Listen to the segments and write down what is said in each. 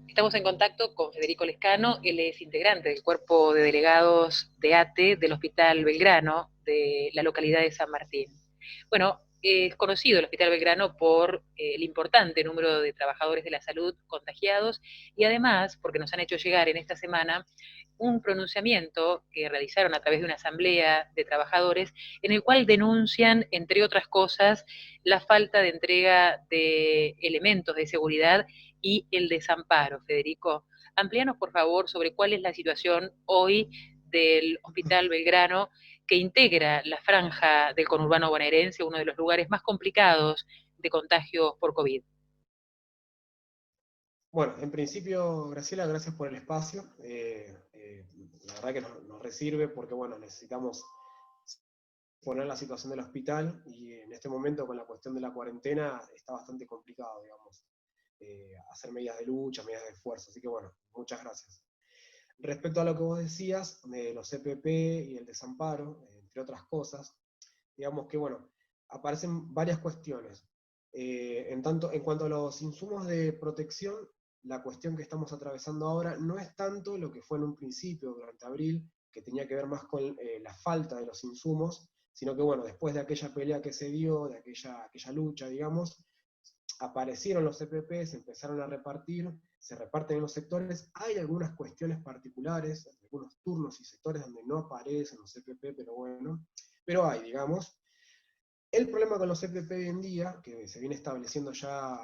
Estamos en contacto con Federico Lescano, él es integrante del cuerpo de delegados de ATE del Hospital Belgrano de la localidad de San Martín. Bueno, es conocido el Hospital Belgrano por el importante número de trabajadores de la salud contagiados y además porque nos han hecho llegar en esta semana un pronunciamiento que realizaron a través de una asamblea de trabajadores en el cual denuncian, entre otras cosas, la falta de entrega de elementos de seguridad y el desamparo. Federico, amplíanos por favor sobre cuál es la situación hoy del Hospital Belgrano, que integra la franja del conurbano bonaerense, uno de los lugares más complicados de contagios por COVID. Bueno, en principio, Graciela, gracias por el espacio. La verdad que nos resirve porque, bueno, necesitamos poner la situación del hospital y en este momento con la cuestión de la cuarentena está bastante complicado, digamos, hacer medidas de lucha, medidas de esfuerzo. Así que, bueno, muchas gracias. Respecto a lo que vos decías de los CPP y el desamparo, entre otras cosas, digamos que, bueno, aparecen varias cuestiones. En cuanto a los insumos de protección, la cuestión que estamos atravesando ahora no es tanto lo que fue en un principio, durante abril, que tenía que ver más con la falta de los insumos, sino que, bueno, después de aquella pelea que se dio, de aquella lucha, digamos, aparecieron los CPP, se empezaron a repartir, se reparten en los sectores. Hay algunas cuestiones particulares, algunos turnos y sectores donde no aparecen los CPP, pero bueno, pero hay, digamos. El problema con los CPP hoy en día, que se viene estableciendo ya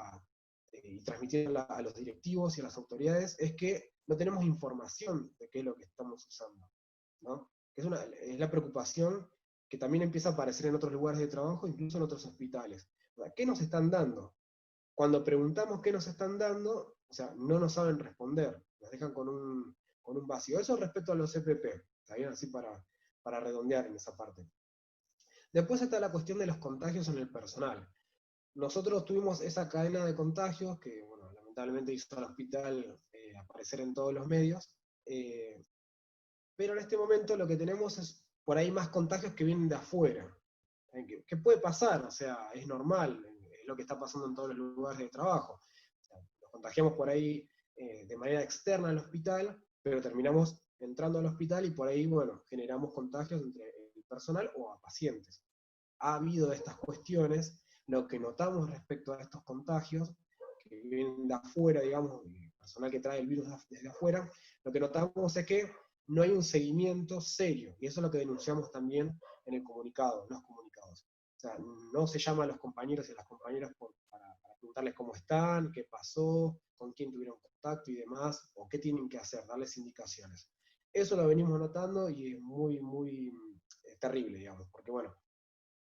y transmitiendo a los directivos y a las autoridades, es que no tenemos información de qué es lo que estamos usando, ¿no? Es la preocupación que también empieza a aparecer en otros lugares de trabajo, incluso en otros hospitales. O sea, ¿qué nos están dando? Cuando preguntamos qué nos están dando, o sea, no nos saben responder, nos dejan con un vacío. Eso respecto a los CPP, ¿está bien? Así para redondear en esa parte. Después está la cuestión de los contagios en el personal. Nosotros tuvimos esa cadena de contagios que, bueno, lamentablemente hizo al hospital aparecer en todos los medios, eh, pero en este momento lo que tenemos es por ahí más contagios que vienen de afuera. ¿Qué puede pasar? O sea, es normal, es lo que está pasando en todos los lugares de trabajo. O sea, nos contagiamos por ahí de manera externa al hospital, pero terminamos entrando al hospital y por ahí, bueno, generamos contagios entre el personal o a pacientes. Ha habido estas cuestiones, lo que notamos respecto a estos contagios, que vienen de afuera, digamos, el personal que trae el virus desde afuera, lo que notamos es que no hay un seguimiento serio, y eso es lo que denunciamos también en el comunicado, en los comunicados. O sea, no se llama a los compañeros y a las compañeras para preguntarles cómo están, qué pasó, con quién tuvieron contacto y demás, o qué tienen que hacer, darles indicaciones. Eso lo venimos notando y es muy, muy terrible, digamos, porque bueno,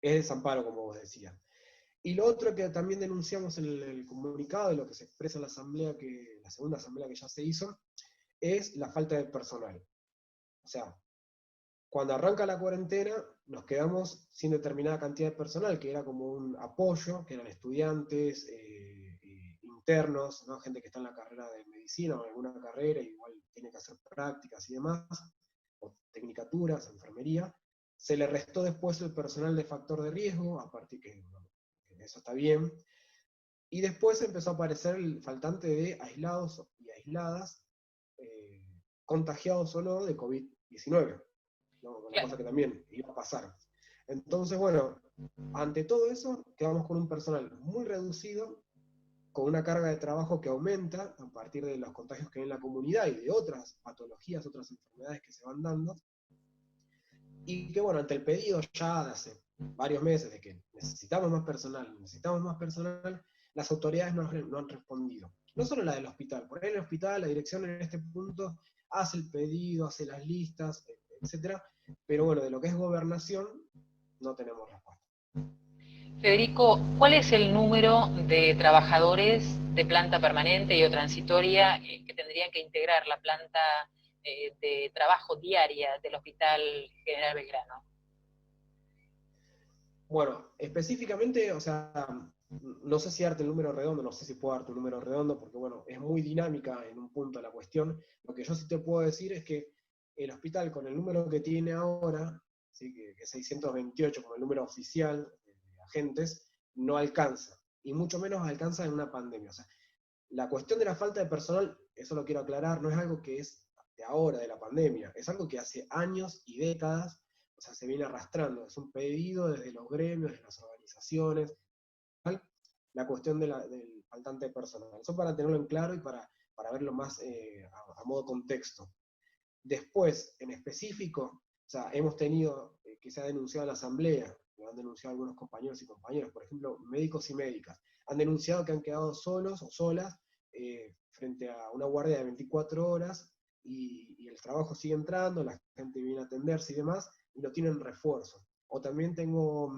es desamparo, como vos decías. Y lo otro que también denunciamos en el comunicado, y lo que se expresa en la asamblea, la segunda asamblea que ya se hizo, es la falta de personal. O sea, cuando arranca la cuarentena, nos quedamos sin determinada cantidad de personal, que era como un apoyo, que eran estudiantes, internos, ¿no? Gente que está en la carrera de medicina o en alguna carrera, igual tiene que hacer prácticas y demás, o tecnicaturas, enfermería. Se le restó después el personal de factor de riesgo, a partir que, bueno, eso está bien. Y después empezó a aparecer el faltante de aislados y aisladas, eh, contagiados o no de COVID-19, ¿no? Una cosa que también iba a pasar. Entonces, bueno, ante todo eso, quedamos con un personal muy reducido, con una carga de trabajo que aumenta a partir de los contagios que hay en la comunidad y de otras patologías, otras enfermedades que se van dando, y que bueno, ante el pedido ya de hace varios meses de que necesitamos más personal, las autoridades no han respondido. No solo la del hospital, por ahí en el hospital la dirección en este punto hace el pedido, hace las listas, etcétera, pero bueno, de lo que es gobernación no tenemos respuesta. Federico, ¿cuál es el número de trabajadores de planta permanente y o transitoria que tendrían que integrar la planta de trabajo diaria del Hospital General Belgrano? Bueno, específicamente, o sea, no sé si darte el número redondo, no sé si puedo darte un número redondo, porque bueno, es muy dinámica en un punto la cuestión. Lo que yo sí te puedo decir es que el hospital con el número que tiene ahora, ¿sí? que es 628 como el número oficial de agentes, no alcanza, y mucho menos alcanza en una pandemia. O sea, La cuestión de la falta de personal, eso lo quiero aclarar, no es algo que es de ahora, de la pandemia, es algo que hace años y décadas, o sea, se viene arrastrando, es un pedido desde los gremios, desde las organizaciones, la cuestión del faltante de personal. Eso para tenerlo en claro y para verlo más a modo contexto. Después, en específico, o sea, hemos tenido que se ha denunciado en la asamblea, lo han denunciado algunos compañeros y compañeras, por ejemplo, médicos y médicas, han denunciado que han quedado solos o solas frente a una guardia de 24 horas y el trabajo sigue entrando, la gente viene a atenderse y demás, y no tienen refuerzo. O también tengo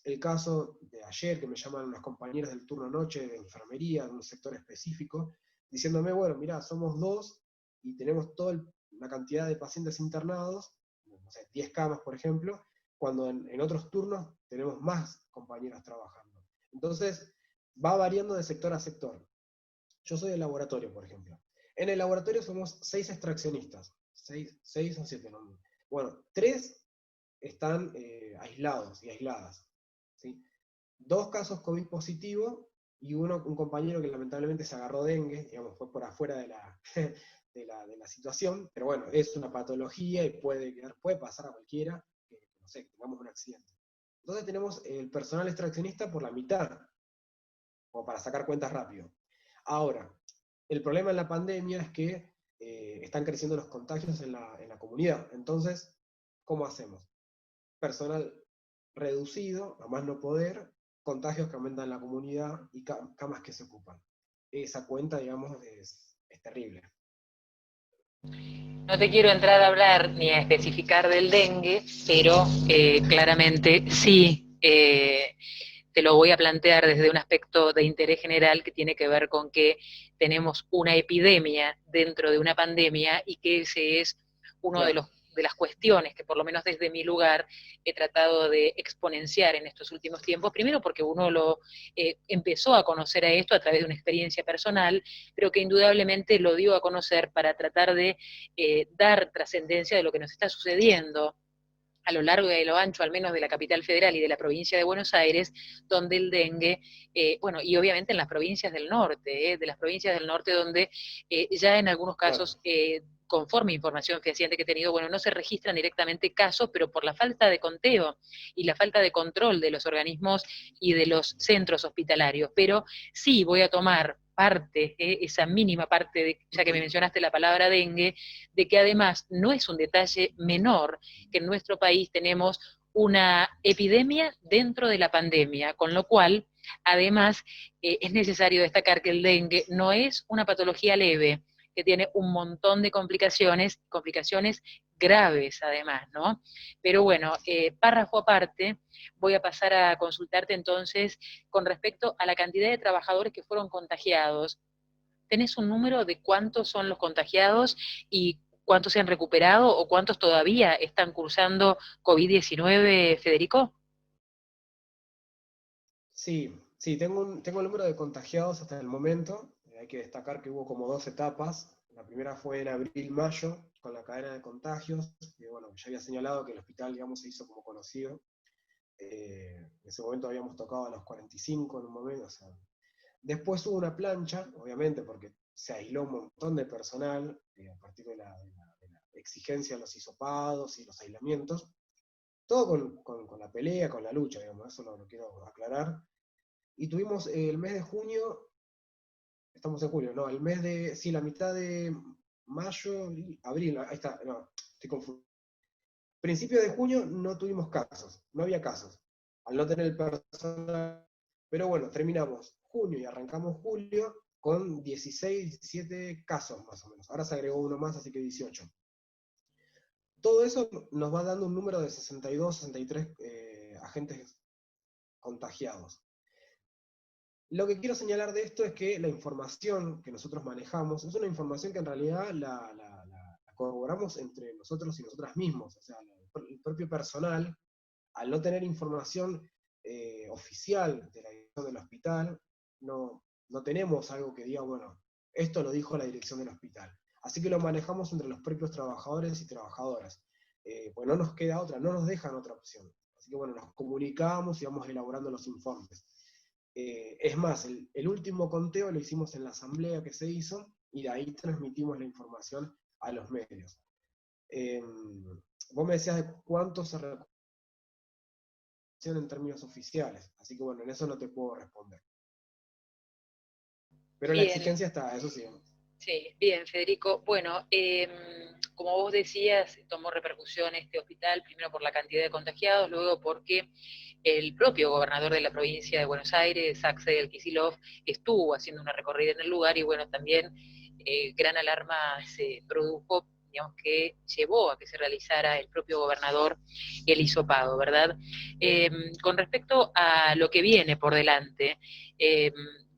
el caso de ayer, que me llaman unas compañeras del turno noche de enfermería, de un sector específico, diciéndome, bueno, mirá, somos dos y tenemos toda la cantidad de pacientes internados, no sé, 10 camas, por ejemplo, cuando en otros turnos tenemos más compañeros trabajando. Entonces, va variando de sector a sector. Yo soy del laboratorio, por ejemplo. En el laboratorio somos 6 extraccionistas, 6 o 7, ¿no? Bueno, 3 están aislados y aisladas, ¿sí? 2 casos COVID positivo y un compañero que lamentablemente se agarró dengue, digamos, fue por afuera de la, de la situación, pero bueno, es una patología y puede pasar a cualquiera, que no sé, que tengamos un accidente. Entonces tenemos el personal extraccionista por la mitad, como para sacar cuentas rápido. Ahora, el problema en la pandemia es que están creciendo los contagios en la comunidad. Entonces, ¿cómo hacemos? Personal reducido, a más no poder, contagios que aumentan en la comunidad y camas que se ocupan. Esa cuenta, digamos, es terrible. No te quiero entrar a hablar ni a especificar del dengue, pero claramente sí te lo voy a plantear desde un aspecto de interés general que tiene que ver con que tenemos una epidemia dentro de una pandemia y que ese es uno de Claro. los de las cuestiones que por lo menos desde mi lugar he tratado de exponenciar en estos últimos tiempos, primero porque uno lo empezó a conocer a esto a través de una experiencia personal, pero que indudablemente lo dio a conocer para tratar de dar trascendencia de lo que nos está sucediendo a lo largo y a lo ancho, al menos de la capital federal y de la provincia de Buenos Aires, donde el dengue, bueno, y obviamente en las provincias del norte, de las provincias del norte donde ya en algunos Claro. casos, conforme información fehaciente que he tenido, bueno, no se registran directamente casos, pero por la falta de conteo y la falta de control de los organismos y de los centros hospitalarios. Pero sí voy a tomar parte, esa mínima parte, ya que me mencionaste la palabra dengue, de que además no es un detalle menor que en nuestro país tenemos una epidemia dentro de la pandemia, con lo cual, además, es necesario destacar que el dengue no es una patología leve, que tiene un montón de complicaciones, complicaciones graves además, ¿no? Pero bueno, párrafo aparte, voy a pasar a consultarte entonces con respecto a la cantidad de trabajadores que fueron contagiados. ¿Tenés un número de cuántos son los contagiados y cuántos se han recuperado o cuántos todavía están cursando COVID-19, Federico? Sí, sí, tengo el número de contagiados hasta el momento. Hay que destacar que hubo como 2 etapas. La primera fue en abril-mayo, con la cadena de contagios. Y bueno, ya había señalado que el hospital, digamos, se hizo como conocido. En ese momento habíamos tocado a los 45 en un momento. O sea. Después hubo una plancha, obviamente, porque se aisló un montón de personal a partir de la exigencia de los hisopados y los aislamientos. Todo con la pelea, con la lucha, digamos, eso lo quiero aclarar. Y tuvimos el mes de junio, estamos en julio, no, el mes de, sí, la mitad de mayo, abril, ahí está, no, estoy confundido. Principio de junio no tuvimos casos, no había casos, al no tener el personal, pero bueno, terminamos junio y arrancamos julio con 16, 17 casos más o menos. Ahora se agregó uno más, así que 18. Todo eso nos va dando un número de 62, 63 agentes contagiados. Lo que quiero señalar de esto es que la información que nosotros manejamos es una información que en realidad la corroboramos entre nosotros y nosotras mismos. O sea, el propio personal, al no tener información oficial de la dirección del hospital, no tenemos algo que diga, bueno, esto lo dijo la dirección del hospital. Así que lo manejamos entre los propios trabajadores y trabajadoras. Pues no nos queda otra, no nos dejan otra opción. Así que bueno, nos comunicamos y vamos elaborando los informes. Es más, el último conteo lo hicimos en la asamblea que se hizo, y de ahí transmitimos la información a los medios. Vos me decías de cuánto se recuperaron en términos oficiales, así que bueno, en eso no te puedo responder. Pero la Bien, exigencia está, eso sí. sí, bien, Federico. Bueno, como vos decías, tomó repercusión este hospital, primero por la cantidad de contagiados, luego porque el propio gobernador de la provincia de Buenos Aires, Axel Kicillof, estuvo haciendo una recorrida en el lugar y bueno, también gran alarma se produjo, digamos, que llevó a que se realizara el propio gobernador el hisopado, ¿verdad? Con respecto a lo que viene por delante,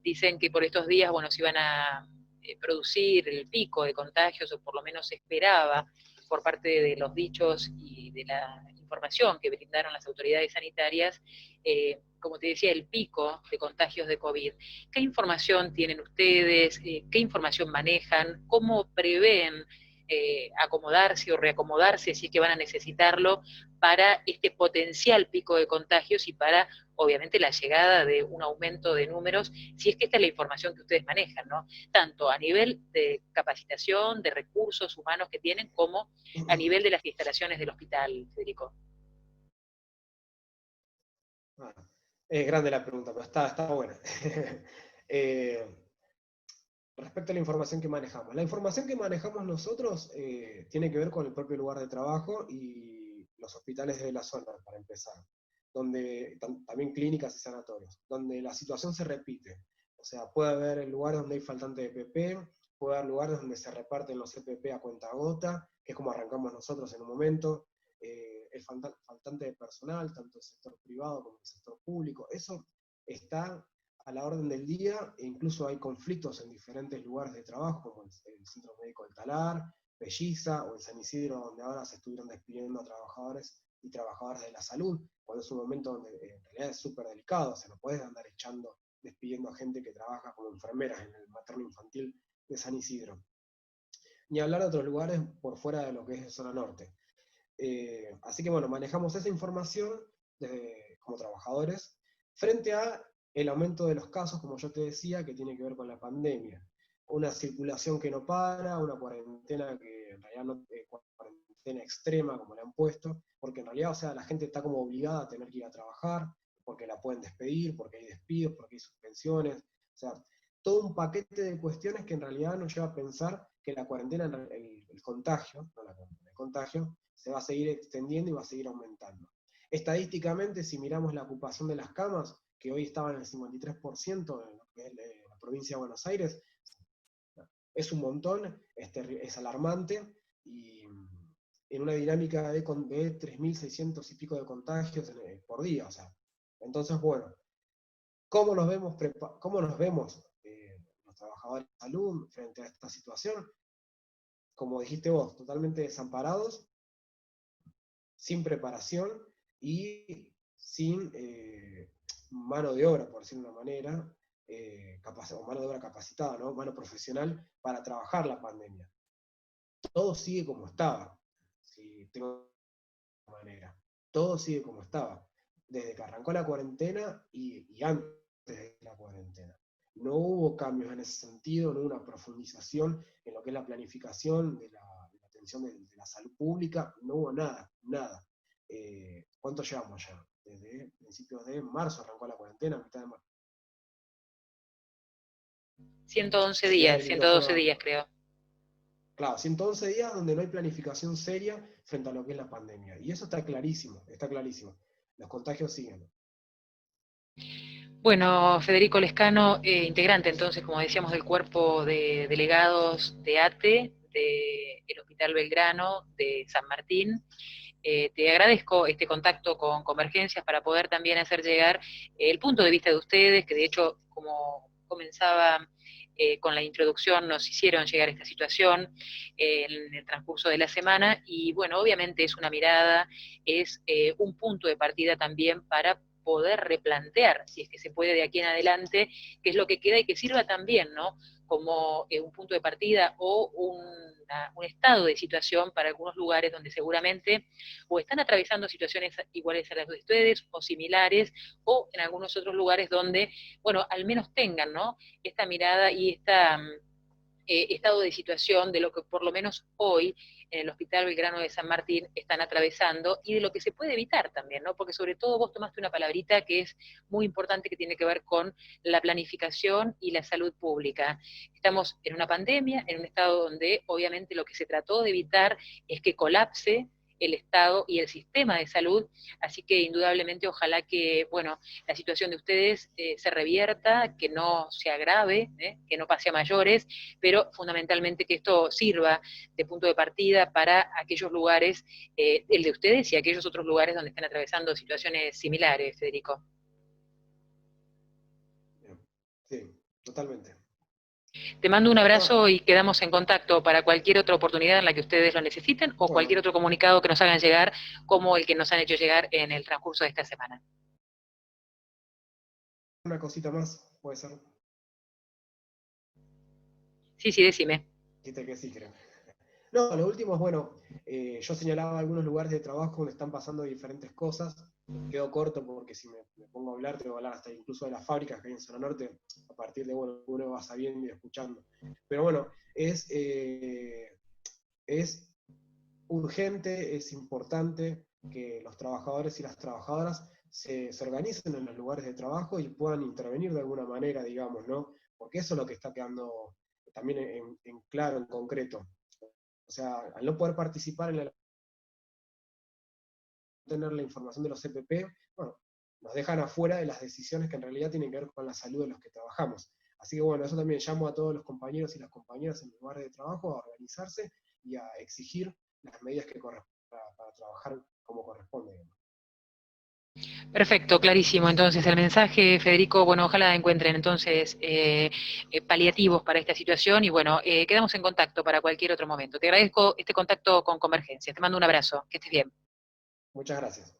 dicen que por estos días, bueno, se iban a producir el pico de contagios, o por lo menos se esperaba por parte de los dichos y de la información que brindaron las autoridades sanitarias, como te decía, el pico de contagios de COVID. ¿Qué información tienen ustedes? ¿Qué información manejan? ¿Cómo prevén acomodarse o reacomodarse si es que van a necesitarlo para este potencial pico de contagios y para, obviamente, la llegada de un aumento de números, si es que esta es la información que ustedes manejan, ¿no? Tanto a nivel de capacitación, de recursos humanos que tienen, como a nivel de las instalaciones del hospital, Federico. Ah, es grande la pregunta, pero está buena. Eh, Respecto a la información que manejamos. La información que manejamos nosotros tiene que ver con el propio lugar de trabajo y los hospitales de la zona, para empezar, donde también clínicas y sanatorios, donde la situación se repite. O sea, puede haber lugares donde hay faltante de PP, puede haber lugares donde se reparten los EPP a cuenta gota, que es como arrancamos nosotros en un momento, el faltante de personal, tanto del sector privado como del sector público. Eso está a la orden del día, e incluso hay conflictos en diferentes lugares de trabajo, como el Centro Médico del Talar, Belliza o en San Isidro, donde ahora se estuvieron despidiendo a trabajadores y trabajadoras de la salud, cuando es un momento donde en realidad es súper delicado, o sea, no puedes andar despidiendo a gente que trabaja como enfermeras en el materno infantil de San Isidro. Ni hablar de otros lugares por fuera de lo que es zona norte. Así que bueno, manejamos esa información como trabajadores frente a el aumento de los casos, como yo te decía, que tiene que ver con la pandemia. Una circulación que no para, una cuarentena que en realidad no es cuarentena extrema, como le han puesto, porque en realidad, o sea, la gente está como obligada a tener que ir a trabajar, porque la pueden despedir, porque hay despidos, porque hay suspensiones, o sea, todo un paquete de cuestiones que en realidad nos lleva a pensar que la cuarentena, el contagio, no la cuarentena, el contagio, se va a seguir extendiendo y va a seguir aumentando. Estadísticamente, si miramos la ocupación de las camas, que hoy estaba en el 53% en la provincia de Buenos Aires, es un montón, es alarmante, y en una dinámica de 3.600 y pico de contagios por día. O sea. Entonces, bueno, cómo nos vemos los trabajadores de salud frente a esta situación? Como dijiste vos, totalmente desamparados, sin preparación y sin mano de obra, por decirlo de una manera, o mano de obra capacitada, ¿no? Mano profesional para trabajar la pandemia. Todo sigue como estaba, si tengo de manera. Todo sigue como estaba, desde que arrancó la cuarentena y antes de la cuarentena. No hubo cambios en ese sentido, no hubo una profundización en lo que es la planificación de la atención de la salud pública, no hubo nada, nada. ¿Cuánto llevamos ya? Desde principios de marzo arrancó la cuarentena, mitad de marzo. 111 Si tenés días, el 112 micrófono. días creo. Claro, 111 días donde no hay planificación seria frente a lo que es la pandemia. Y eso está clarísimo, está clarísimo. Los contagios siguen. Bueno, Federico Lescano, integrante entonces, como decíamos, del cuerpo de delegados de ATE, del Hospital Belgrano, de San Martín. Te agradezco este contacto con Convergencias para poder también hacer llegar el punto de vista de ustedes, que de hecho, como comenzaba con la introducción, nos hicieron llegar esta situación en el transcurso de la semana, y bueno, obviamente es una mirada, es un punto de partida también para poder replantear, si es que se puede de aquí en adelante, qué es lo que queda y que sirva también, ¿no?, como un punto de partida o un estado de situación para algunos lugares donde seguramente o están atravesando situaciones iguales a las de ustedes o similares, o en algunos otros lugares donde, bueno, al menos tengan, ¿no?, esta mirada y esta estado de situación de lo que por lo menos hoy en el Hospital Belgrano de San Martín están atravesando y de lo que se puede evitar también, ¿no? Porque sobre todo vos tomaste una palabrita que es muy importante, que tiene que ver con la planificación y la salud pública. Estamos en una pandemia, en un estado donde obviamente lo que se trató de evitar es que colapse el Estado y el sistema de salud, así que indudablemente ojalá que, bueno, la situación de ustedes se revierta, que no se agrave, que no pase a mayores, pero fundamentalmente que esto sirva de punto de partida para aquellos lugares, el de ustedes y aquellos otros lugares donde estén atravesando situaciones similares, Federico. Sí, totalmente. Te mando un No, abrazo y quedamos en contacto para cualquier otra oportunidad en la que ustedes lo necesiten o cualquier bueno, otro comunicado que nos hagan llegar, como el que nos han hecho llegar en el transcurso de esta semana. una cosita más, puede ser. Sí, sí, decime. Dijiste que sí, creo. No, lo último es, bueno, yo señalaba algunos lugares de trabajo donde están pasando diferentes cosas. Quedo corto porque si me pongo a hablar, tengo que hablar hasta incluso de las fábricas que hay en Zona Norte, a partir de, bueno, uno va sabiendo y escuchando. Pero bueno, es urgente, es importante que los trabajadores y las trabajadoras se organicen en los lugares de trabajo y puedan intervenir de alguna manera, digamos, ¿no? Porque eso es lo que está quedando también en claro, en concreto. O sea, al no poder participar en la tener la información de los CPP, bueno, nos dejan afuera de las decisiones que en realidad tienen que ver con la salud de los que trabajamos. Así que bueno, eso también llamo a todos los compañeros y las compañeras en el lugar de trabajo a organizarse y a exigir las medidas que corresponden para trabajar como corresponde. Perfecto, clarísimo. Entonces, el mensaje, Federico, bueno, ojalá encuentren entonces paliativos para esta situación y bueno, quedamos en contacto para cualquier otro momento. Te agradezco este contacto con Convergencia. Te mando un abrazo. Que estés bien. Muchas gracias.